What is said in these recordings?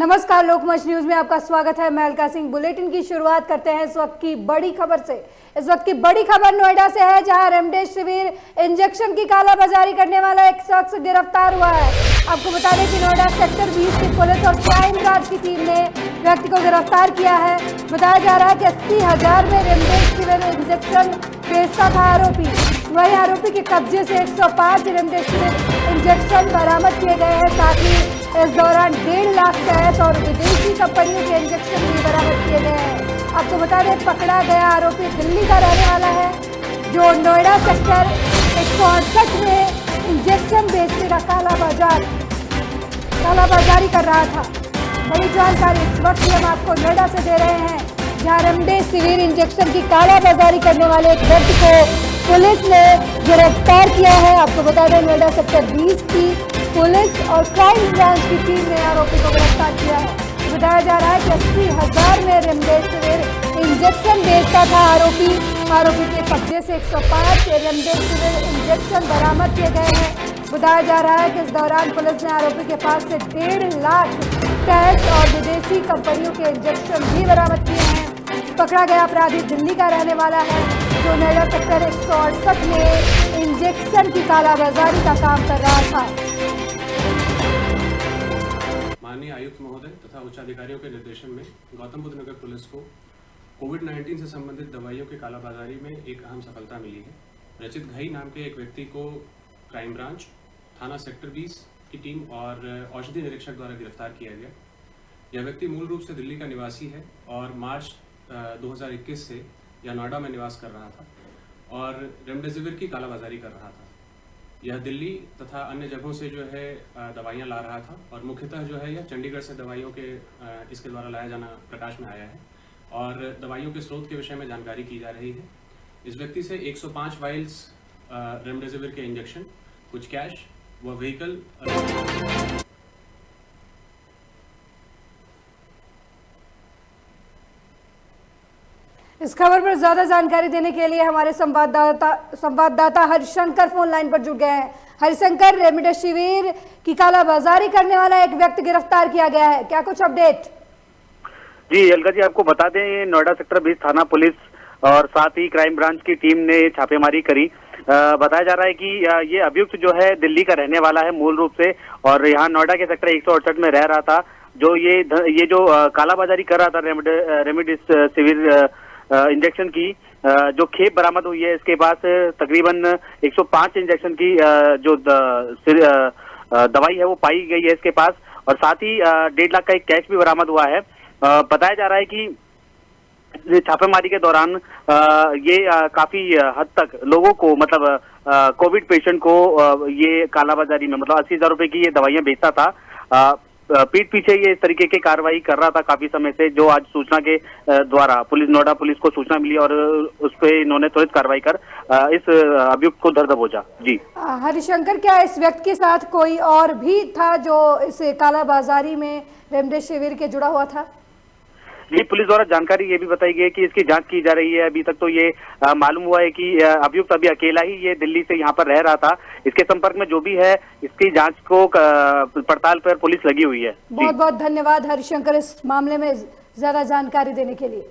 नमस्कार, लोकमंच न्यूज में आपका स्वागत है। मैं अलका सिंह। बुलेटिन की शुरुआत करते हैं इस वक्त की बड़ी खबर से। इस वक्त की बड़ी खबर नोएडा से है, जहां रेमडेसिविर इंजेक्शन की कालाबाजारी करने वाला एक शख्स गिरफ्तार हुआ है। आपको बता दें कि नोएडा सेक्टर 20 की पुलिस और क्राइम ब्रांच की टीम ने व्यक्ति को गिरफ्तार किया है। बताया जा रहा है कि 80,000 में रेमडेसिविर इंजेक्शन बेचता था आरोपी। वहीं आरोपी के कब्जे से 105 रेमडेसिविर इंजेक्शन बरामद किए गए हैं। साथ ही इस दौरान 1.5 लाख कैश और विदेशी कंपनियों के इंजेक्शन भी बरामद किए गए हैं। आपको बता दें, पकड़ा गया आरोपी दिल्ली का रहने वाला है, जो नोएडा सेक्टर 168 में इंजेक्शन बेचने का कालाबाजारी कर रहा था। बड़ी जानकारी इस वक्त हम आपको नोएडा से दे रहे हैं, जहां रेमडेसिविर इंजेक्शन की कालाबाजारी करने वाले एक व्यक्ति को पुलिस ने गिरफ्तार किया है। आपको बता दें, नोएडा सेक्टर 20 की पुलिस और क्राइम ब्रांच की टीम ने आरोपी को गिरफ्तार किया है। बताया जा रहा है कि 80,000 में रेमडेसिविर इंजेक्शन बेचता था आरोपी। आरोपी के कब्जे से 105 रेमडेसिविर इंजेक्शन बरामद किए गए हैं। बताया जा रहा है कि इस दौरान पुलिस ने आरोपी के पास से 1.5 लाख कैश और विदेशी कंपनियों के इंजेक्शन भी बरामद किए हैं। पकड़ा गया अपराधी दिल्ली का रहने वाला है, जो नोएडा सेक्टर 168 में इंजेक्शन की कालाबाजारी का काम कर रहा था। माननीय आयुक्त महोदय तथा उच्चाधिकारियों के निर्देशन में गौतम बुद्ध नगर पुलिस को कोविड-19 से संबंधित दवाइयों की कालाबाजारी में एक अहम सफलता मिली है। रचित घई नाम के एक व्यक्ति को क्राइम ब्रांच, थाना सेक्टर 20 की टीम और औषधि निरीक्षक द्वारा गिरफ्तार किया गया। यह व्यक्ति मूल रूप से दिल्ली का निवासी है और मार्च 2021 से यह नोएडा में निवास कर रहा था और रेमडेसिविर की कालाबाजारी कर रहा था। यह दिल्ली तथा अन्य जगहों से जो है दवाइयाँ ला रहा था और मुख्यतः जो है यह चंडीगढ़ से दवाइयों के इसके द्वारा लाया जाना प्रकाश में आया है और दवाइयों के स्रोत के विषय में जानकारी की जा रही है। इस व्यक्ति से 105 वाइल्स रेमडेसिविर के इंजेक्शन, कुछ कैश व व्हीकल। इस खबर पर ज्यादा जानकारी देने के लिए हमारे संवाददाता हरिशंकर फोन लाइन पर जुड़ गए हैं। हरिशंकर, रेमडेसिविर की कालाबाजारी करने वाला एक व्यक्ति गिरफ्तार किया गया है, क्या कुछ अपडेट? जी अलका जी, आपको बता दें, नोएडा सेक्टर 20 थाना पुलिस और साथ ही क्राइम ब्रांच की टीम ने छापेमारी करी। बताया जा रहा है कि ये अभियुक्त जो है दिल्ली का रहने वाला है मूल रूप से, और यहाँ नोएडा के सेक्टर 168 में रह रहा था। जो ये जो कालाबाजारी कर रहा था रेमडेसिविर इंजेक्शन की, जो खेप बरामद हुई है इसके पास तकरीबन 105 इंजेक्शन की जो दवाई है वो पाई गई है इसके पास, और साथ ही 1.5 लाख का एक कैश भी बरामद हुआ है। बताया जा रहा है कि छापेमारी के दौरान ये काफी हद तक लोगों को, मतलब कोविड पेशेंट को ये कालाबाजारी में मतलब 80,000 रुपए की ये दवाइयां बेचता था। पीठ पीछे ये इस तरीके की कार्रवाई कर रहा था काफी समय से, जो आज सूचना के द्वारा नोएडा पुलिस को सूचना मिली और उस पर इन्होंने त्वरित कार्रवाई कर इस अभियुक्त को धर दबोचा। जी हरिशंकर, क्या इस व्यक्ति के साथ कोई और भी था जो इस कालाबाजारी में रेमडेसिविर के जुड़ा हुआ था? जी, पुलिस द्वारा जानकारी ये भी बताई गई है कि इसकी जांच की जा रही है। अभी तक तो ये मालूम हुआ है कि अभियुक्त अभी अकेला ही ये दिल्ली से यहाँ पर रह रहा था। इसके संपर्क में जो भी है इसकी जांच को पड़ताल पर पुलिस लगी हुई है। बहुत बहुत धन्यवाद हरिशंकर, इस मामले में ज्यादा जानकारी देने के लिए।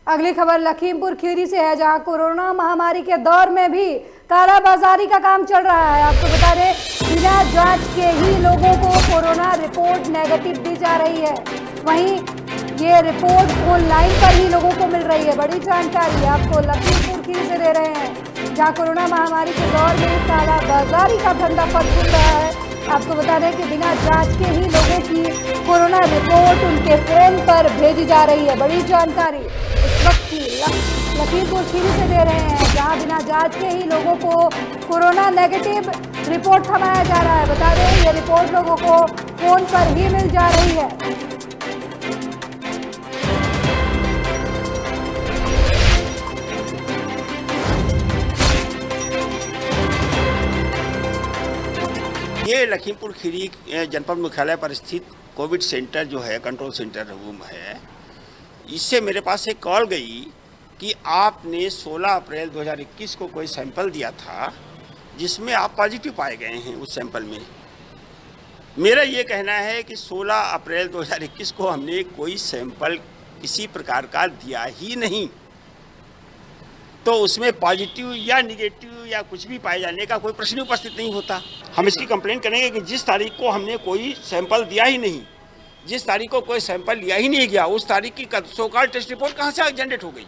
अगली खबर लखीमपुर खीरी से है, जहां कोरोना महामारी के दौर में भी कालाबाजारी का काम चल रहा है। आपको बता दें, बिना जांच के ही लोगों को कोरोना रिपोर्ट नेगेटिव दी जा रही है। वहीं ये रिपोर्ट ऑनलाइन पर ही लोगों को मिल रही है। बड़ी जानकारी आपको लखीमपुर खीरी से दे रहे हैं, जहां कोरोना महामारी के दौर में कालाबाजारी का धंधा फट रहा है। आपको बता दें कि बिना जांच के ही लोगों की कोरोना रिपोर्ट उनके फोन पर भेजी जा रही है। बड़ी जानकारी इस वक्त की लखीमपुर खीरी से दे रहे हैं, जहां बिना जांच के ही लोगों को कोरोना नेगेटिव रिपोर्ट थमाया जा रहा है। बता दें, ये रिपोर्ट लोगों को फोन पर ही मिल जा रही है। ये लखीमपुर खीरी जनपद मुख्यालय पर स्थित कोविड सेंटर जो है, कंट्रोल सेंटर रूम है, इससे मेरे पास एक कॉल गई कि आपने 16 अप्रैल 2021 को कोई सैंपल दिया था जिसमें आप पॉजिटिव पाए गए हैं उस सैंपल में। मेरा ये कहना है कि 16 अप्रैल 2021 को हमने कोई सैंपल किसी प्रकार का दिया ही नहीं, तो उसमें पॉजिटिव या निगेटिव या कुछ भी पाए जाने का कोई प्रश्न उपस्थित नहीं होता। हम इसकी कंप्लेन करेंगे कि जिस तारीख को हमने कोई सैंपल दिया ही नहीं, जिस तारीख को कोई सैंपल लिया ही नहीं गया, उस तारीख की सो कॉल्ड टेस्ट रिपोर्ट कहाँ से जनरेट हो गई।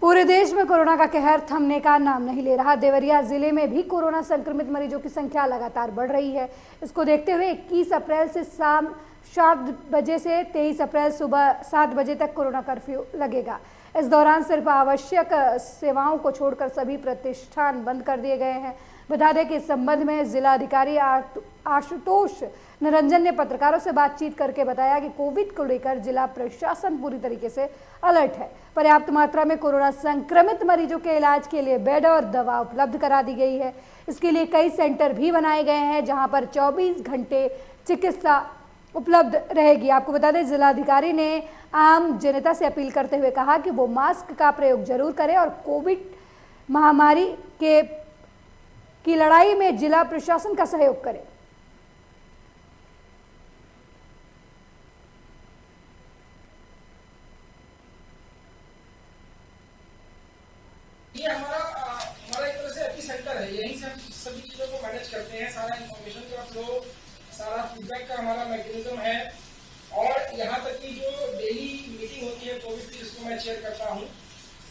पूरे देश में कोरोना का कहर थमने का नाम नहीं ले रहा। देवरिया जिले में भी कोरोना संक्रमित मरीजों की संख्या लगातार बढ़ रही है। इसको देखते हुए 21 अप्रैल से शाम 7 बजे से 23 अप्रैल सुबह 7 बजे तक कोरोना कर्फ्यू लगेगा। इस दौरान सिर्फ आवश्यक सेवाओं को छोड़कर सभी प्रतिष्ठान बंद कर दिए गए हैं। बता दें कि इस संबंध में जिलाधिकारी आशुतोष निरंजन ने पत्रकारों से बातचीत करके बताया कि कोविड को लेकर जिला प्रशासन पूरी तरीके से अलर्ट है। पर्याप्त मात्रा में कोरोना संक्रमित मरीजों के इलाज के लिए बेड और दवा उपलब्ध करा दी गई है। इसके लिए कई सेंटर भी बनाए गए हैं जहां पर 24 घंटे चिकित्सा उपलब्ध रहेगी। आपको बता दें, जिलाधिकारी ने आम जनता से अपील करते हुए कहा कि वो मास्क का प्रयोग जरूर करें और कोविड महामारी की लड़ाई में जिला प्रशासन का सहयोग करें। ये हमारा एक तरह से एपी सेंटर है, यहीं से हम सभी चीजों को मैनेज करते हैं। सारा इंफॉर्मेशन का फ्लो, सारा फीडबैक का हमारा मैकेनिज्म है। और यहाँ तक कि जो डेली मीटिंग होती है कोविड की, जिसको मैं चेयर करता हूँ,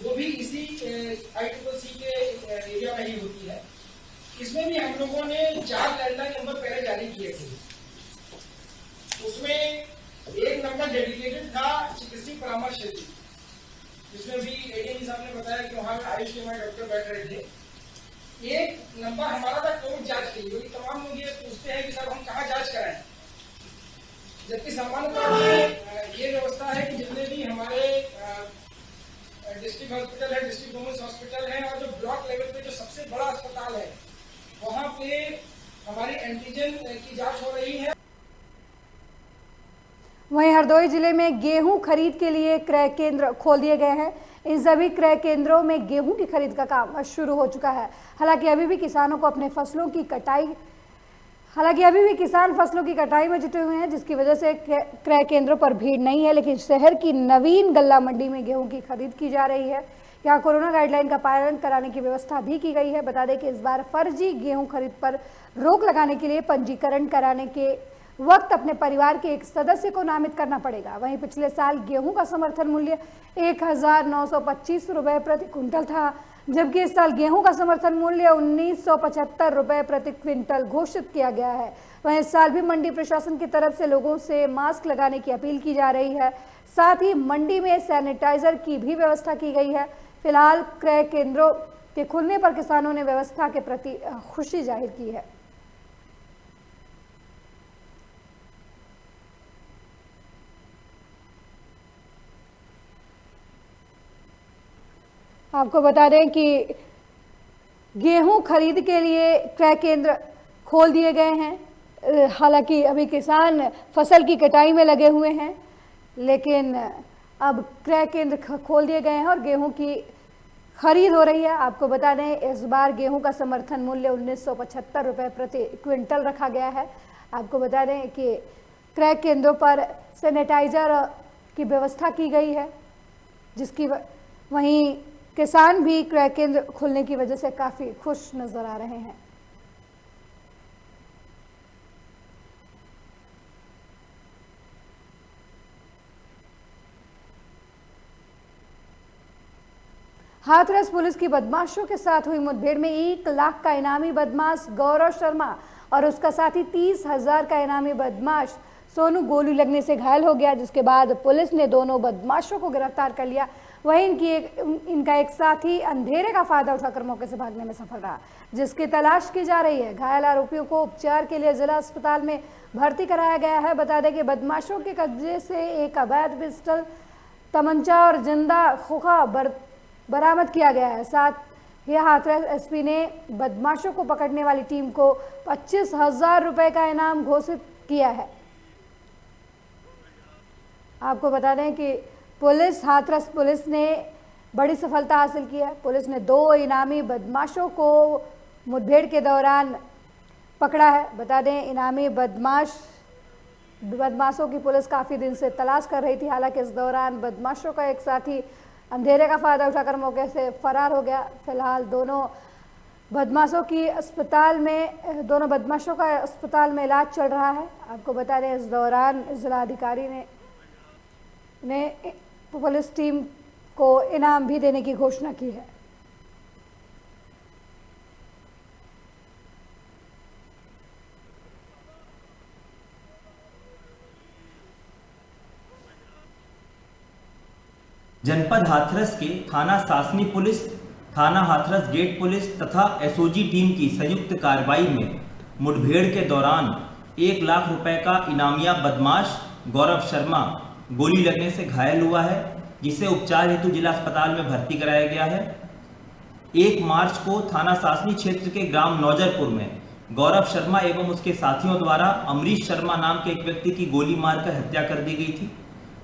वो भी इसी ICCC के एरिया में ही होती है। इसमें भी हम लोगों ने 4 लैंडलाइन नंबर पहले जारी किए थे। उसमें एक नंबर डेडिकेटेड था चिकित्सीय परामर्श हेतु, जिसमें भी ADM साहब ने बताया कि वहाँ आयुष के हमारे डॉक्टर बैठ रहे थे। एक नंबर हमारा था कोविड जांच के लिए, क्योंकि तमाम लोग ये पूछते हैं कि सर हम कहाँ जांच कराएं, जबकि सामान्य तौर पर ये व्यवस्था है कि जितने भी हमारे डिस्ट्रिक्ट हॉस्पिटल है, डिस्ट्रिक्ट वुमेन्स हॉस्पिटल है, और जो ब्लॉक लेवल पे जो सबसे बड़ा अस्पताल है, वहाँ पे हमारी एंटीजन की जांच हो रही है। वहीं हरदोई जिले में गेहूं खरीद के लिए क्रय केंद्र खोल दिए गए हैं। इन सभी क्रय केंद्रों में गेहूं की खरीद का काम शुरू हो चुका है। हालांकि अभी भी किसान फसलों की कटाई में जुटे हुए हैं, जिसकी वजह से क्रय केंद्रों पर भीड़ नहीं है। लेकिन शहर की नवीन गल्ला मंडी में गेहूं की खरीद की जा रही है। यहाँ कोरोना गाइडलाइन का पालन कराने की व्यवस्था भी की गई है। बता दें कि इस बार फर्जी गेहूं खरीद पर रोक लगाने के लिए पंजीकरण कराने के वक्त अपने परिवार के एक सदस्य को नामित करना पड़ेगा। वहीं पिछले साल गेहूं का समर्थन मूल्य 1925 रुपए प्रति क्विंटल था, जबकि इस साल गेहूं का समर्थन मूल्य 1975 रुपए प्रति क्विंटल घोषित किया गया है। वहीं इस साल भी मंडी प्रशासन की तरफ से लोगों से मास्क लगाने की अपील की जा रही है। साथ ही मंडी में सैनिटाइजर की भी व्यवस्था की गई है। फिलहाल क्रय केंद्रों के खुलने पर किसानों ने व्यवस्था के प्रति खुशी जाहिर की है। आपको बता दें कि गेहूं खरीद के लिए क्रय केंद्र खोल दिए गए हैं। हालांकि अभी किसान फसल की कटाई में लगे हुए हैं, लेकिन अब क्रय केंद्र खोल दिए गए हैं और गेहूं की खरीद हो रही है। आपको बता दें, इस बार गेहूं का समर्थन मूल्य 1975 रुपये प्रति क्विंटल रखा गया है। आपको बता दें कि क्रय केंद्रों पर सैनिटाइजर की व्यवस्था की गई है, जिसकी वहीं किसान भी क्रय केंद्र खुलने की वजह से काफी खुश नजर आ रहे हैं। हाथरस पुलिस की बदमाशों के साथ हुई मुठभेड़ में 1 लाख का इनामी बदमाश गौरव शर्मा और उसका साथी 30,000 का इनामी बदमाश सोनू गोली लगने से घायल हो गया, जिसके बाद पुलिस ने दोनों बदमाशों को गिरफ्तार कर लिया। वहीं इनका एक साथी अंधेरे का फायदा उठाकर मौके से भागने में सफल रहा, जिसकी तलाश की जा रही है। घायल आरोपियों को उपचार के लिए जिला अस्पताल में भर्ती कराया गया है। बता दें कि बदमाशों के कब्जे से एक अवैध पिस्टल, तमंचा और जिंदा खोखा बरामद किया गया है। साथ ही हाथरस एसपी ने बदमाशों को पकड़ने वाली टीम को 25,000 रुपए का इनाम घोषित किया है। आपको बता दें कि हाथरस पुलिस ने बड़ी सफलता हासिल की है। पुलिस ने 2 इनामी बदमाशों को मुठभेड़ के दौरान पकड़ा है। बता दें, इनामी बदमाशों की पुलिस काफ़ी दिन से तलाश कर रही थी। हालांकि इस दौरान बदमाशों का एक साथी अंधेरे का फायदा उठाकर मौके से फरार हो गया। फिलहाल दोनों बदमाशों का अस्पताल में इलाज चल रहा है। आपको बता दें, इस दौरान जिलाधिकारी ने पुलिस टीम को इनाम भी देने की घोषणा की है। जनपद हाथरस के थाना सासनी पुलिस, थाना हाथरस गेट पुलिस तथा एसओजी टीम की संयुक्त कार्रवाई में मुठभेड़ के दौरान 1 लाख रुपए का इनामिया बदमाश गौरव शर्मा गोली लगने से घायल हुआ है, जिसे उपचार हेतु जिला अस्पताल में भर्ती कराया गया है। 1 मार्च को थाना सासनी क्षेत्र के ग्राम नौजरपुर में गौरव शर्मा एवं उसके साथियों द्वारा अमरीश शर्मा नाम के एक व्यक्ति की गोली मारकर हत्या कर दी गई थी,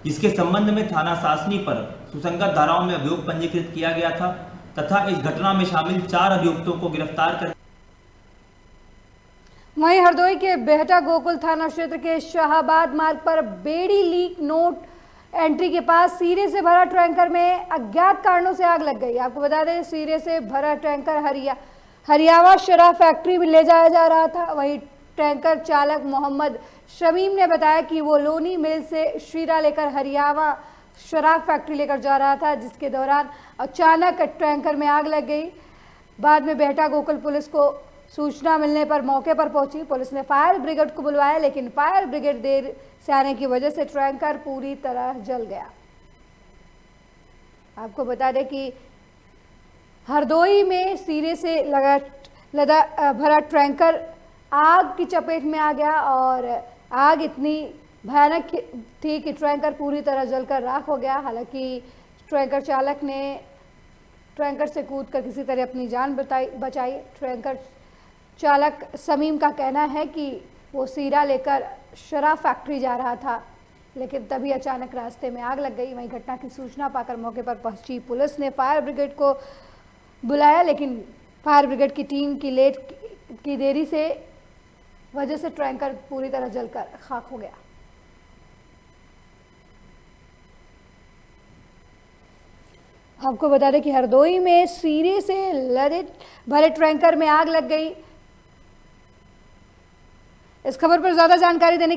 जिसके संबंध में थाना सासनी पर सुसंगत धाराओं में अभियोग पंजीकृत किया गया था तथा इस घटना में शामिल 4 अभियुक्तों को गिरफ्तार कर। वहीं हरदोई के बेहटा गोकुल थाना क्षेत्र के शाहाबाद मार्ग पर बेड़ी लीक नोट एंट्री के पास सीरे से भरा टैंकर में अज्ञात कारणों से आग लग गई। आपको बता दें, सीरे से भरा टैंकर हरियावा शराब फैक्ट्री में ले जाया जा रहा था। वहीं टैंकर चालक मोहम्मद शमीम ने बताया कि वो लोनी मिल से शीरा लेकर हरियावा शराब फैक्ट्री लेकर जा रहा था, जिसके दौरान अचानक टैंकर में आग लग गई। बाद में बेहटा गोकुल पुलिस को सूचना मिलने पर मौके पर पहुंची। पुलिस ने फायर ब्रिगेड को बुलवाया, लेकिन फायर ब्रिगेड देर से आने की वजह से टैंकर पूरी तरह जल गया। आपको बता दें कि हरदोई में सीरे से भरा टैंकर आग की चपेट में आ गया और आग इतनी भयानक थी कि टैंकर पूरी तरह जलकर राख हो गया। हालांकि टैंकर चालक ने टैंकर से कूदकर किसी तरह अपनी जान बचाई। टैंकर चालक समीम का कहना है कि वो सीरा लेकर शराब फैक्ट्री जा रहा था, लेकिन तभी अचानक रास्ते में आग लग गई। वहीं घटना की सूचना पाकर मौके पर पहुंची पुलिस ने फायर ब्रिगेड को बुलाया, लेकिन फायर ब्रिगेड की टीम की देरी से वजह से टैंकर पूरी तरह जलकर खाक हो गया। आपको बता दें कि हरदोई में सीरे से लदे भरे टैंकर में आग लग गई। इस खबर पर ज्यादा जानकारी देने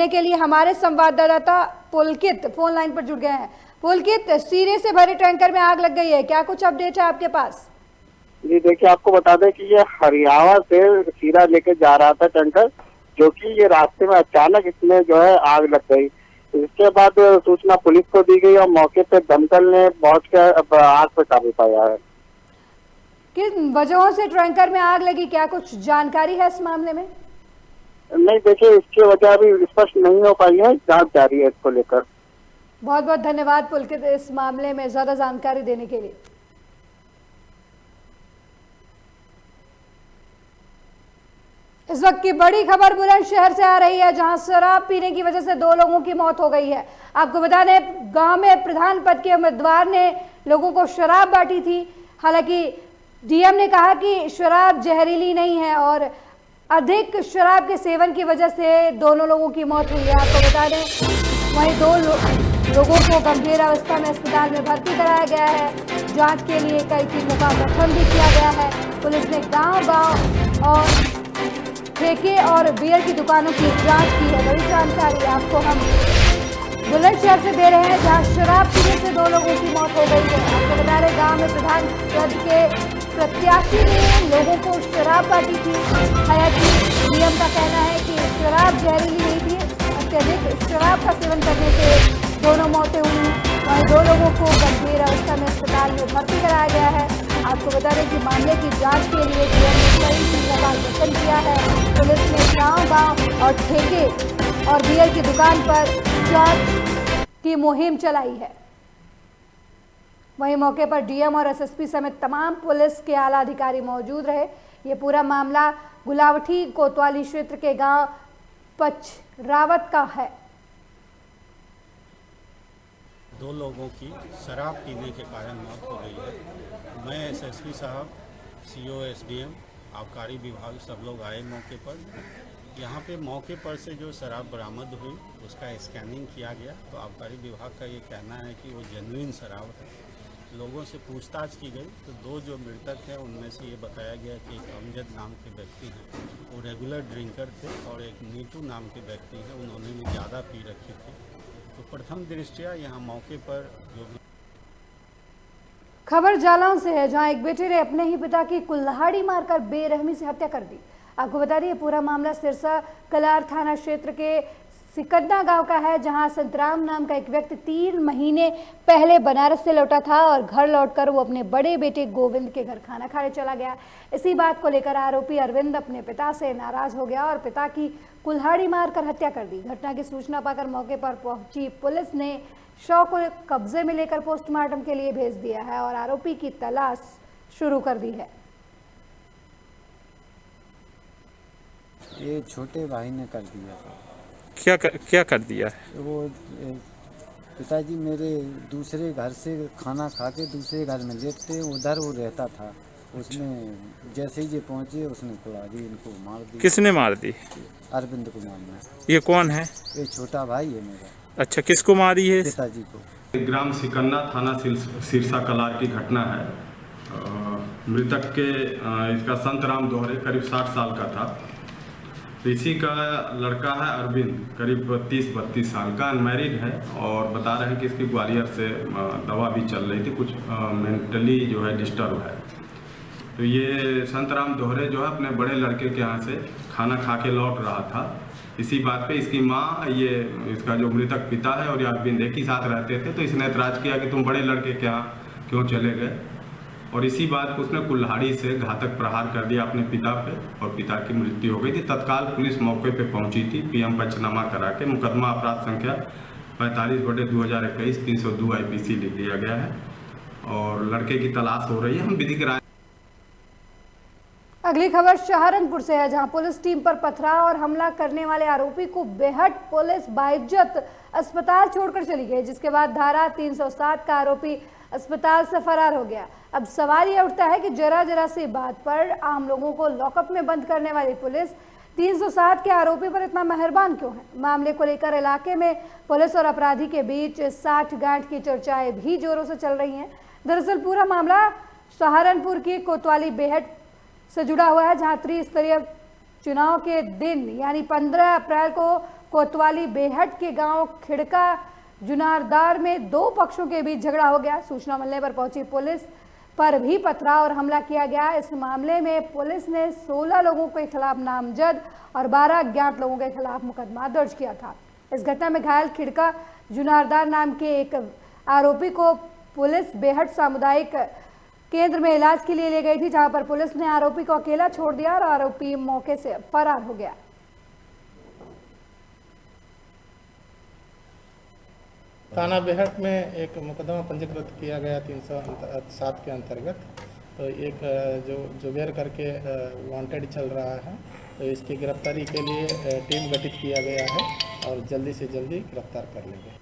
के लिए हमारे संवाददाता पुलकित फोन लाइन पर जुड़ गए हैं। पुलकित, सीरे से भरे टैंकर में आग लग गई है, क्या कुछ अपडेट है आपके पास? जी देखिए, आपको बता दें कि ये हरियावा से सीरा लेके जा रहा था टैंकर, जो कि ये रास्ते में अचानक इसमें जो है आग लग गई। इसके बाद सूचना पुलिस को दी गई और मौके पे दमकल ने पहुंचकर आग पर काबू पाया है। किन वजहों से टैंकर में आग लगी, क्या कुछ जानकारी है इस मामले में? नहीं, देखिए इसकी वजह अभी स्पष्ट नहीं हो पाई है, जांच जारी है इसको लेकर। बहुत बहुत धन्यवाद पुलकित इस मामले में ज्यादा जानकारी देने के लिए। इस वक्त की बड़ी खबर बुलंदशहर से आ रही है, जहां शराब पीने की वजह से 2 लोगों की मौत हो गई है। आपको बता दें, गांव में प्रधान पद के उम्मीदवार ने लोगों को शराब बांटी थी। हालांकि डीएम ने कहा कि शराब जहरीली नहीं है और अधिक शराब के सेवन की वजह से दोनों लोगों की मौत हुई है। आपको बता दें, वहीं 2 लोगों को गंभीर अवस्था में अस्पताल में भर्ती कराया गया है। जांच के लिए कई टीमों का गठन भी किया गया है। पुलिस ने गांव और ठेके और बियर की दुकानों की जांच की है। बड़ी जानकारी आपको हम बुलंदशहर से दे रहे हैं, जहां शराब पीने से 2 लोगों की मौत हो गई है। आपको बता रहे, गांव में प्रधान पद के प्रत्याशी ने लोगों को शराब बांटी थी। हालांकि डीएम का कहना है कि शराब जहरीली नहीं थी, अत्यधिक शराब का सेवन करने से दोनों मौतें हुई। वहीं 2 लोगों को गंभीर अवस्था में अस्पताल में भर्ती कराया गया है। आपको बता दें कि मामले की जांच के लिए डीएम ने कई टीमों का गठन किया है। पुलिस ने गांव और ठेके और बियर की दुकान पर जांच की मुहिम चलाई है। वहीं मौके पर डीएम और एसएसपी समेत तमाम पुलिस के आला अधिकारी मौजूद रहे। ये पूरा मामला गुलावठी कोतवाली क्षेत्र के गांव पचरावत का है। 2 लोगों की शराब पीने के कारण मौत हो गई है। मैं एसएसपी साहब, सीओ, एसडीएम, आबकारी विभाग सब लोग आए मौके पर। यहाँ पे मौके पर से जो शराब बरामद हुई उसका स्कैनिंग किया गया, तो आबकारी विभाग का ये कहना है कि वो जेन्युइन शराब है। लोगों से पूछताछ की गई तो 2 जो मृतक हैं उनमें से ये बताया गया कि एक अमजद नाम के व्यक्ति हैं, वो रेगुलर ड्रिंकर थे, और एक नीतू नाम के व्यक्ति हैं, उन्होंने भी ज़्यादा पी रखी थी। तो प्रथम दृष्टया यहाँ मौके पर जो खबर जालौन से है, जहां एक बेटे ने अपने ही पिता की कुल्हाड़ी मारकर बेरहमी से हत्या कर दी। आपको बता दें, पूरा मामला सिरसा कलार थाना क्षेत्र के सिकन्ना गांव का है, जहां संतराम नाम का एक व्यक्ति 3 महीने पहले बनारस से लौटा था और घर लौटकर वो अपने बड़े बेटे गोविंद के घर खाना खाने चला गया। इसी बात को लेकर आरोपी अरविंद अपने पिता से नाराज हो गया और पिता की कुल्हाड़ी मारकर हत्या कर दी। घटना की सूचना पाकर मौके पर पहुंची पुलिस ने शव को कब्जे में लेकर पोस्टमार्टम के लिए भेज दिया है और आरोपी की तलाश शुरू कर दी है। ये छोटे भाई ने कर दिया था। क्या कर दिया है? वो पिताजी मेरे दूसरे घर से खाना खा के दूसरे घर में लेटते, उधर वो रहता था। उसने जैसे ही ये पहुंचे उसने कुल्हाड़ी इनको मार दी। किसने मार दी? अरविंद कुमार ने। ये कौन है? ये छोटा भाई है मेरा। अच्छा, किसको मारी है? पिताजी को। ग्राम सिकन्ना, थाना सिरसा कलार की घटना है। मृतक के इसका संतराम दोहरे करीब 60 साल का था। इसी का लड़का है अरविंद, करीब 30-32 साल का, अनमैरिड है, और बता रहे हैं कि इसकी ग्वालियर से दवा भी चल रही थी, कुछ मेंटली जो है डिस्टर्ब है। तो ये संतराम दोहरे जो है अपने बड़े लड़के के यहाँ से खाना खा के लौट रहा था। इसी बात पे इसकी माँ, ये इसका जो मृतक पिता है और ये अरविंद एक ही साथ रहते थे, तो इसने ऐतराज़ किया कि तुम बड़े लड़के के यहाँ क्यों चले गए, और इसी बात पर उसने कुल्हाड़ी से घातक प्रहार कर दिया अपने पिता पे और पिता की मृत्यु हो गई थी। तत्काल पुलिस मौके पे पहुंची थी। पीएम पंचनामा करा के मुकदमा अपराध संख्या 45/2021 302 IPC लिख दिया गया है और लड़के की तलाश हो रही है। हम विधिक राय। अगली खबर सहारनपुर से है, जहां पुलिस टीम पर पथराव और हमला करने वाले आरोपी को बेहट पुलिस बाइज्जत अस्पताल छोड़कर चली गई, जिसके बाद धारा 307 का आरोपी अस्पताल से फरार हो गया। अब सवाल यह उठता है कि जरा सी बात पर आम लोगों को लॉकअप में बंद करने वाली पुलिस 307 के आरोपी पर इतना मेहरबान क्यों है। मामले को लेकर इलाके में पुलिस और अपराधी के बीच 60 गांठ की चर्चाएं भी जोरों से चल रही हैं। दरअसल पूरा मामला सहारनपुर की कोतवाली बेहट से जुड़ा हुआ है, जहां त्रिस्तरीय चुनाव के दिन यानी 15 अप्रैल को कोतवाली बेहट के गांव खिड़का जुनारदार में 2 पक्षों के बीच झगड़ा हो गया। सूचना मिलने पर पहुंची पुलिस पर भी पथराव और हमला किया गया। इस मामले में पुलिस ने 16 लोगों के खिलाफ नामजद और 12 अज्ञात लोगों के खिलाफ मुकदमा दर्ज किया था। इस घटना में घायल खिड़का जुनारदार नाम के एक आरोपी को पुलिस बेहट सामुदायिक केंद्र में इलाज के लिए ले गई थी, जहां पर पुलिस ने आरोपी को अकेला छोड़ दिया और आरोपी मौके से फरार हो गया। थाना बेहट में एक मुकदमा पंजीकृत किया गया 307 के अंतर्गत। तो एक जो जुबेर करके वांटेड चल रहा है, तो इसकी गिरफ्तारी के लिए टीम गठित किया गया है और जल्दी से जल्दी गिरफ्तार कर लेंगे।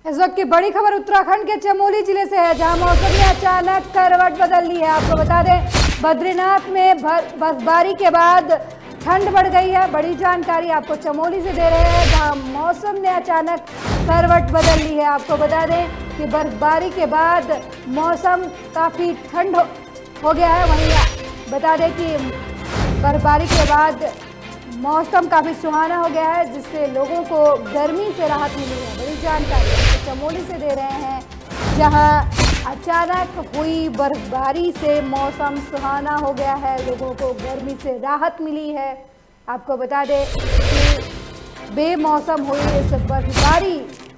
इस वक्त की बड़ी खबर उत्तराखंड के चमोली जिले से है, जहां मौसम ने अचानक करवट बदल ली है। आपको बता दें, बद्रीनाथ में बर्फबारी के बाद ठंड बढ़ गई है। बड़ी जानकारी आपको चमोली से दे रहे हैं, जहां मौसम ने अचानक करवट बदल ली है। आपको बता दें कि बर्फबारी के बाद मौसम काफ़ी ठंड हो गया है। वहीं बता दें कि बर्फबारी के बाद मौसम काफ़ी सुहाना हो गया है, जिससे लोगों को गर्मी से राहत मिली है। बड़ी जानकारी आपको चमोली से दे रहे हैं, जहां अचानक हुई बर्फबारी से मौसम सुहाना हो गया है, लोगों को गर्मी से राहत मिली है। आपको बता दें कि बेमौसम हुई इस बर्फबारी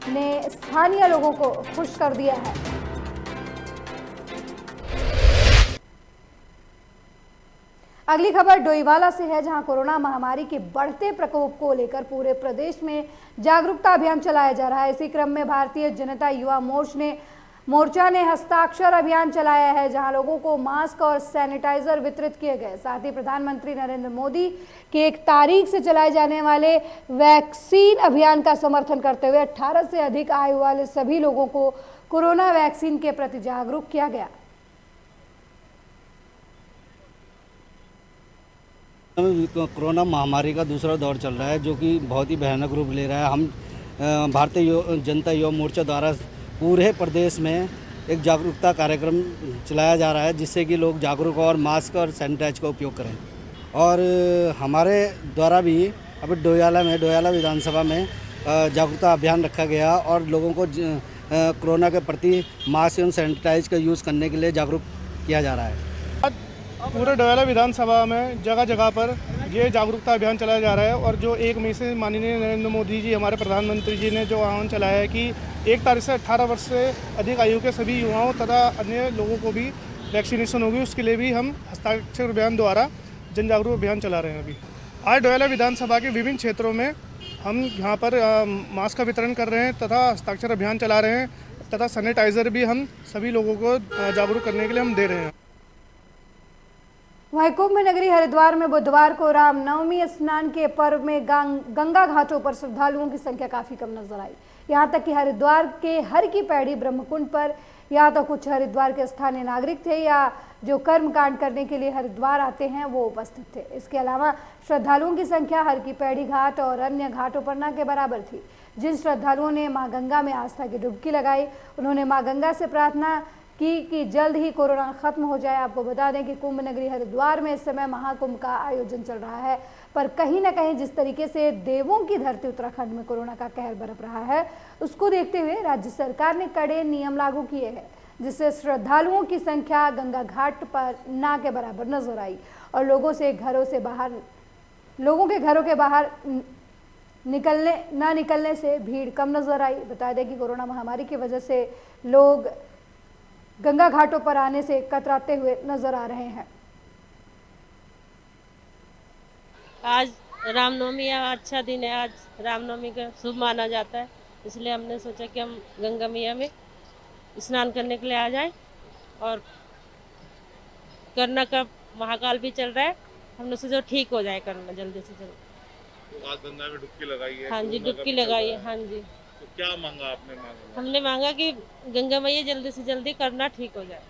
ने स्थानीय लोगों को खुश कर दिया है। अगली खबर डोईवाला से है, जहां कोरोना महामारी के बढ़ते प्रकोप को लेकर पूरे प्रदेश में जागरूकता अभियान चलाया जा रहा है। इसी क्रम में भारतीय जनता युवा मोर्चा ने मोर्चा ने हस्ताक्षर अभियान चलाया है, जहां लोगों को मास्क और सैनिटाइजर वितरित किए गए। साथ ही प्रधानमंत्री नरेंद्र मोदी की 1 तारीख से चलाए जाने वाले वैक्सीन अभियान का समर्थन करते हुए 18 से अधिक आयु वाले सभी लोगों को कोरोना वैक्सीन के प्रति जागरूक किया गया। कोरोना महामारी का दूसरा दौर चल रहा है, जो कि बहुत ही भयानक रूप ले रहा है। हम भारतीय जनता युवा मोर्चा द्वारा पूरे प्रदेश में एक जागरूकता कार्यक्रम चलाया जा रहा है, जिससे कि लोग जागरूक और मास्क और सैनिटाइज का उपयोग करें। और हमारे द्वारा भी अभी डोयाला विधानसभा में जागरूकता अभियान रखा गया और लोगों को कोरोना के प्रति मास्क एवं सैनिटाइज का यूज़ करने के लिए जागरूक किया जा रहा है। पूरे डोयाला विधानसभा में जगह जगह पर ये जागरूकता अभियान चलाया जा रहा है और जो 1 मई से माननीय नरेंद्र मोदी जी, हमारे प्रधानमंत्री जी ने जो आह्वान चलाया है कि 1 तारीख से 18 वर्ष से अधिक आयु के सभी युवाओं तथा अन्य लोगों को भी वैक्सीनेशन होगी, उसके लिए भी हम हस्ताक्षर अभियान द्वारा जन जागरूक अभियान चला रहे हैं। अभी आज डोयाला विधानसभा के विभिन्न क्षेत्रों में हम यहाँ पर मास्क का वितरण कर रहे हैं तथा हस्ताक्षर अभियान चला रहे हैं तथा सैनिटाइज़र भी हम सभी लोगों को जागरूक करने के लिए हम दे रहे हैं। वहीं कुंभ नगरी हरिद्वार में बुधवार को रामनवमी स्नान के पर्व में गंगा घाटों पर श्रद्धालुओं की संख्या काफी कम नजर आई। यहां तक कि हरिद्वार के हर की पैड़ी ब्रह्मकुंड पर या तो कुछ हरिद्वार के स्थानीय नागरिक थे या जो कर्म कांड करने के लिए हरिद्वार आते हैं वो उपस्थित थे। इसके अलावा श्रद्धालुओं की संख्या हर की पैड़ी घाट और अन्य घाटों पर न के बराबर थी। जिन श्रद्धालुओं ने मां गंगा में आस्था की डुबकी लगाई, उन्होंने मां गंगा से प्रार्थना कि जल्द ही कोरोना खत्म हो जाए। आपको बता दें कि कुंभ नगरी हरिद्वार में इस समय महाकुंभ का आयोजन चल रहा है, पर कहीं ना कहीं जिस तरीके से देवों की धरती उत्तराखंड में कोरोना का कहर बरप रहा है, उसको देखते हुए राज्य सरकार ने कड़े नियम लागू किए हैं, जिससे श्रद्धालुओं की संख्या गंगा घाट पर ना के बराबर नजर आई और लोगों के घरों के बाहर निकलने से भीड़ कम नजर आई। बता दें कि कोरोना महामारी की वजह से लोग गंगा घाटों पर आने से कतराते हुए नजर आ रहे हैं। आज रामनवमी है, अच्छा दिन है, आज रामनवमी का शुभ माना जाता है, इसलिए हमने सोचा कि हम गंगा मैया में स्नान करने के लिए आ जाएं। और कोरोना का महाकाल भी चल रहा है, हमने सोचा ठीक हो जाए कोरोना जल्दी से जल्दी। तो आज गंगा में डुबकी लगाई है? हाँ जी, डुबकी लगाई है। हाँ जी। तो क्या मांगा आपने? हमने मांगा कि गंगा मैया जल्दी से जल्दी करना ठीक हो जाए।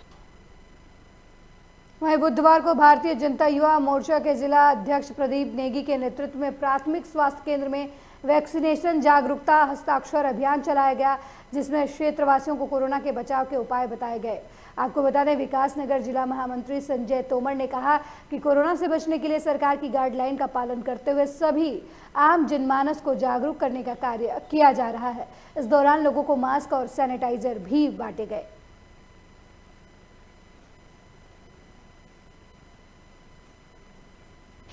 वहीं बुधवार को भारतीय जनता युवा मोर्चा के जिला अध्यक्ष प्रदीप नेगी के नेतृत्व में प्राथमिक स्वास्थ्य केंद्र में वैक्सीनेशन जागरूकता हस्ताक्षर अभियान चलाया गया, जिसमें क्षेत्रवासियों को कोरोना के बचाव के उपाय बताए गए। आपको बता दें, विकासनगर जिला महामंत्री संजय तोमर ने कहा कि कोरोना से बचने के लिए सरकार की गाइडलाइन का पालन करते हुए सभी आम जनमानस को जागरूक करने का कार्य किया जा रहा है। इस दौरान लोगों को मास्क और सैनिटाइजर भी बांटे गए।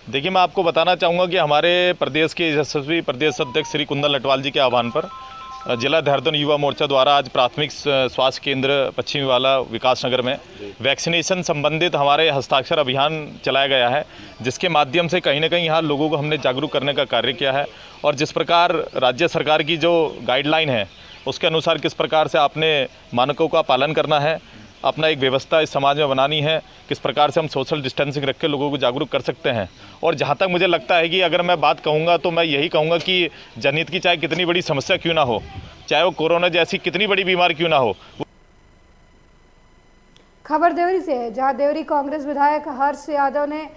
देखिए, मैं आपको बताना चाहूँगा कि हमारे प्रदेश के यशस्वी प्रदेश अध्यक्ष श्री कुंदन लटवाल जी के आह्वान पर जिला देहरादून युवा मोर्चा द्वारा आज प्राथमिक स्वास्थ्य केंद्र पश्चिमी वाला विकासनगर में वैक्सीनेशन संबंधित हमारे हस्ताक्षर अभियान चलाया गया है, जिसके माध्यम से कहीं ना कहीं यहाँ लोगों को हमने जागरूक करने का कार्य किया है। और जिस प्रकार राज्य सरकार की जो गाइडलाइन है उसके अनुसार किस प्रकार से आपने मानकों का पालन करना है, अपना एक व्यवस्था इस समाज में बनानी है, किस प्रकार से हम सोशल डिस्टेंसिंग रख के लोगों को जागरूक कर सकते हैं। और जहाँ तक मुझे लगता है कि अगर मैं बात कहूँगा तो मैं यही कहूँगा कि जनहित की चाहे कितनी बड़ी समस्या क्यों ना हो, चाहे वो कोरोना जैसी कितनी बड़ी बीमारी क्यों ना हो। खबर देवरी से है, जहाँ देवरी कांग्रेस विधायक हर्ष यादव ने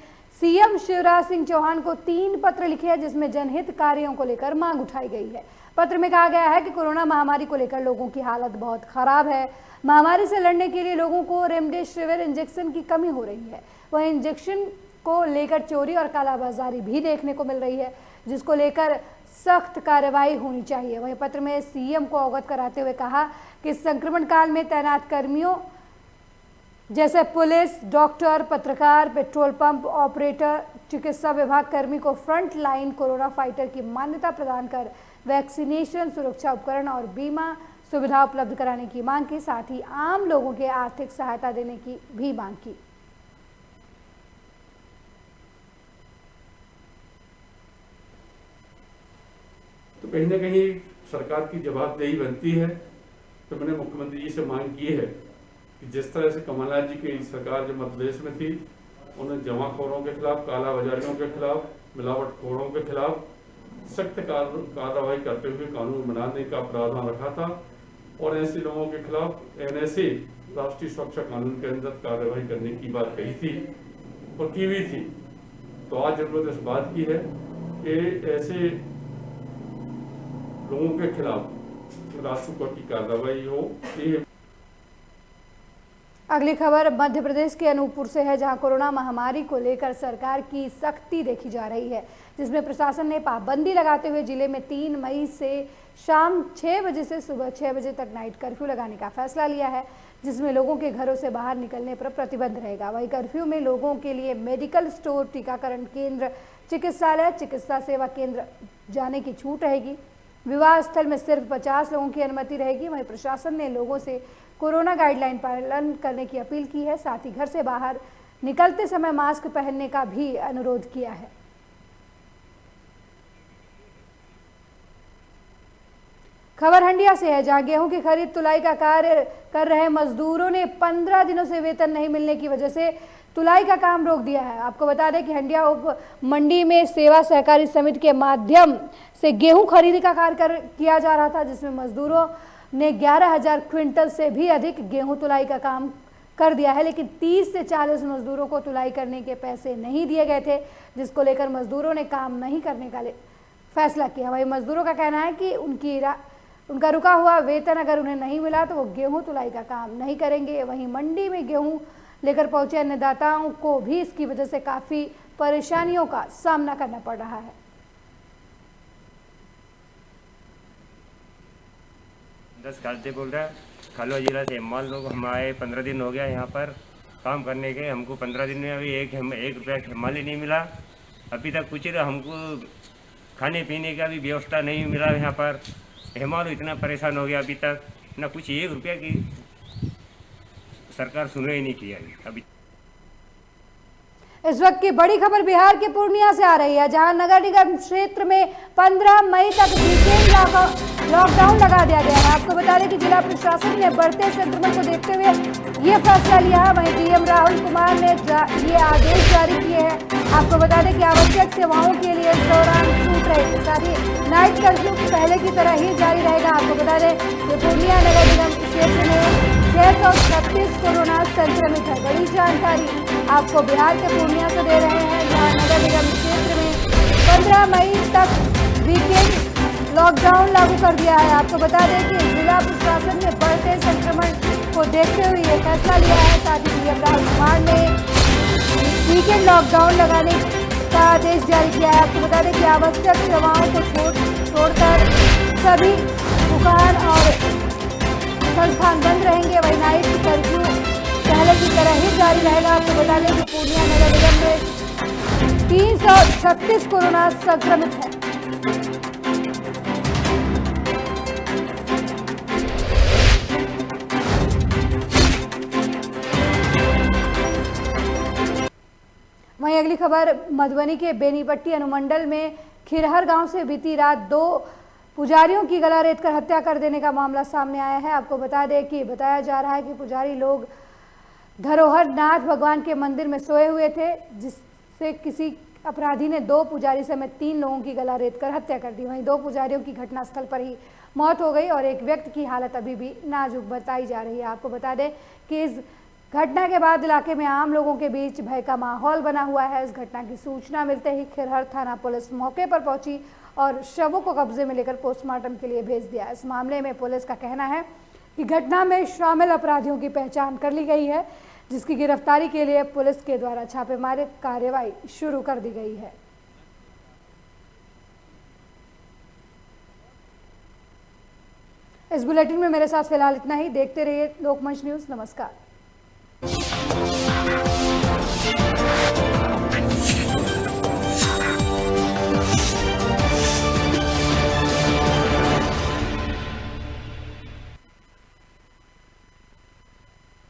सीएम शिवराज सिंह चौहान को 3 पत्र लिखे हैं, जिसमें जनहित कार्यों को लेकर मांग उठाई गई है। पत्र में कहा गया है कि कोरोना महामारी को लेकर लोगों की हालत बहुत खराब है। महामारी से लड़ने के लिए लोगों को रेमडेसिविर इंजेक्शन की कमी हो रही है। वह इंजेक्शन को लेकर चोरी और कालाबाजारी भी देखने को मिल रही है, जिसको लेकर सख्त कार्रवाई होनी चाहिए। वहीं पत्र में सीएम को अवगत कराते हुए कहा कि संक्रमण काल में तैनात कर्मियों जैसे पुलिस, डॉक्टर, पत्रकार, पेट्रोल पंप ऑपरेटर, चिकित्सा विभाग कर्मी को फ्रंट लाइन कोरोना फाइटर की मान्यता प्रदान कर वैक्सीनेशन, सुरक्षा उपकरण और बीमा सुविधा उपलब्ध कराने की मांग की, साथ ही आम लोगों के आर्थिक सहायता देने की भी मांग की। तो कहीं ना कहीं सरकार की जवाबदेही बनती है तो मैंने मुख्यमंत्री जी से मांग की है कि जिस तरह से कमलनाथ जी की सरकार जब मध्य प्रदेश में थी, उन्हें जमाखोरों के खिलाफ, कालाबाजारियों के खिलाफ, मिलावटखोरों के खिलाफ सख्त कार्रवाई करते हुए कानून बनाने का प्रावधान रखा था और ऐसे लोगों के खिलाफ NSA राष्ट्रीय सुरक्षा कानून के अंदर कार्रवाई करने की बात कही थी और की हुई थी। तो आज जरूरत इस बात की है कि ऐसे लोगों के खिलाफ राष्ट्रीय कोर्ट की कार्रवाई हो। अगली खबर मध्य प्रदेश के अनूपपुर से है, जहां कोरोना महामारी को लेकर सरकार की सख्ती देखी जा रही है, जिसमें प्रशासन ने पाबंदी लगाते हुए जिले में 3 मई से शाम 6 बजे से सुबह 6 बजे तक नाइट कर्फ्यू लगाने का फैसला लिया है, जिसमें लोगों के घरों से बाहर निकलने पर प्रतिबंध रहेगा। वहीं कर्फ्यू में लोगों के लिए मेडिकल स्टोर, टीकाकरण केंद्र, चिकित्सालय, चिकित्सा सेवा केंद्र जाने की छूट रहेगी। विवाह स्थल में सिर्फ 50 लोगों की अनुमति रहेगी। वहीं प्रशासन ने लोगों से कोरोना गाइडलाइन पालन करने की अपील की है, साथ ही घर से बाहर निकलते समय मास्क पहनने का भी अनुरोध किया है। खबर हंडिया से है, जहां गेहूं की खरीद तुलाई का कार्य कर रहे मजदूरों ने 15 दिनों से वेतन नहीं मिलने की वजह से तुलाई का काम रोक दिया है। आपको बता दें कि हंडिया उप मंडी में सेवा सहकारी समिति के माध्यम से गेहूं खरीदी का कार्य किया जा रहा था, जिसमें मजदूरों ने 11,000 क्विंटल से भी अधिक गेहूं तुलाई का काम कर दिया है, लेकिन 30 से 40 मजदूरों को तुलाई करने के पैसे नहीं दिए गए थे, जिसको लेकर मजदूरों ने काम नहीं करने का फैसला किया। वही मजदूरों का कहना है कि उनका रुका हुआ वेतन अगर उन्हें नहीं मिला तो वो गेहूं तुलाई का काम नहीं करेंगे। वहीं मंडी में गेहूं लेकर पहुंचे अन्नदाताओं को भी इसकी वजह से काफी परेशानियों का सामना करना पड़ रहा है। कार्तिक बोल रहा है, खालवा जिला से। मान लो हम आए 15 दिन हो गया यहाँ पर काम करने के, हमको 15 दिन में अभी एक रुपया माल ही नहीं मिला। अभी तक कुछ हमको खाने पीने का भी व्यवस्था नहीं मिला यहाँ पर। हेमालू इतना परेशान हो गया, अभी तक ना कुछ 1 रुपया की सरकार सुने ही नहीं किया अभी। इस वक्त की बड़ी खबर बिहार के पूर्णिया से आ रही है, जहां नगर निगम क्षेत्र में 15 मई तक वीकेंड लॉकडाउन लगा दिया गया है। आपको बता दें कि जिला प्रशासन ने बढ़ते संक्रमण को देखते हुए ये फैसला लिया है। वहीं डीएम राहुल कुमार ने ये आदेश जारी किए हैं। आपको बता दें कि आवश्यक सेवाओं के लिए इस दौरान छूट रहेगी, साथ ही नाइट कर्फ्यू पहले की तरह ही जारी रहेगा। आपको बता दें कि पूर्णिया नगर निगम क्षेत्र में 636 कोरोना संक्रमित है। बड़ी जानकारी आपको बिहार के पूर्णिया से दे रहे हैं, जहां नगर निगम क्षेत्र में 15 मई तक वीकेंड लॉकडाउन लागू कर दिया है। आपको बता दें कि जिला प्रशासन ने बढ़ते संक्रमण को देखते हुए ये फैसला लिया है। साथ ही डीएम राहुल कुमार ने वीकेंड लॉकडाउन लगाने का आदेश जारी किया है। आपको बता दें कि आवश्यक सेवाओं को छोड़कर सभी दुकान और संस्थान बंद रहेंगे। वही नाइट कर्फ्यू पहले की तरह ही जारी रहेगा। आपको बता दें कि पूर्णिया नगर निगम में 336 कोरोना संक्रमित है। वहीं अगली खबर मधुबनी के बेनीपट्टी अनुमंडल में खिरहर गांव से बीती रात 2 पुजारियों की गला रेतकर हत्या कर देने का मामला सामने आया है। आपको बता दें कि बताया जा रहा है कि पुजारी लोग धरोहर नाथ भगवान के मंदिर में सोए हुए थे, जिससे किसी अपराधी ने 2 पुजारी समेत 3 लोगों की गला रेतकर हत्या कर दी। वहीं 2 पुजारियों की घटनास्थल पर ही मौत हो गई और एक व्यक्ति की हालत अभी भी नाजुक बताई जा रही है। आपको बता दें कि इस घटना के बाद इलाके में आम लोगों के बीच भय का माहौल बना हुआ है। इस घटना की सूचना मिलते ही खिरहर थाना पुलिस मौके पर पहुंची और शवों को कब्जे में लेकर पोस्टमार्टम के लिए भेज दिया। इस मामले में पुलिस का कहना है कि घटना में शामिल अपराधियों की पहचान कर ली गई है, जिसकी गिरफ्तारी के लिए पुलिस के द्वारा छापेमारी कार्रवाई शुरू कर दी गई है। इस बुलेटिन में मेरे साथ फिलहाल इतना ही। देखते रहिए लोकमंच न्यूज़। नमस्कार।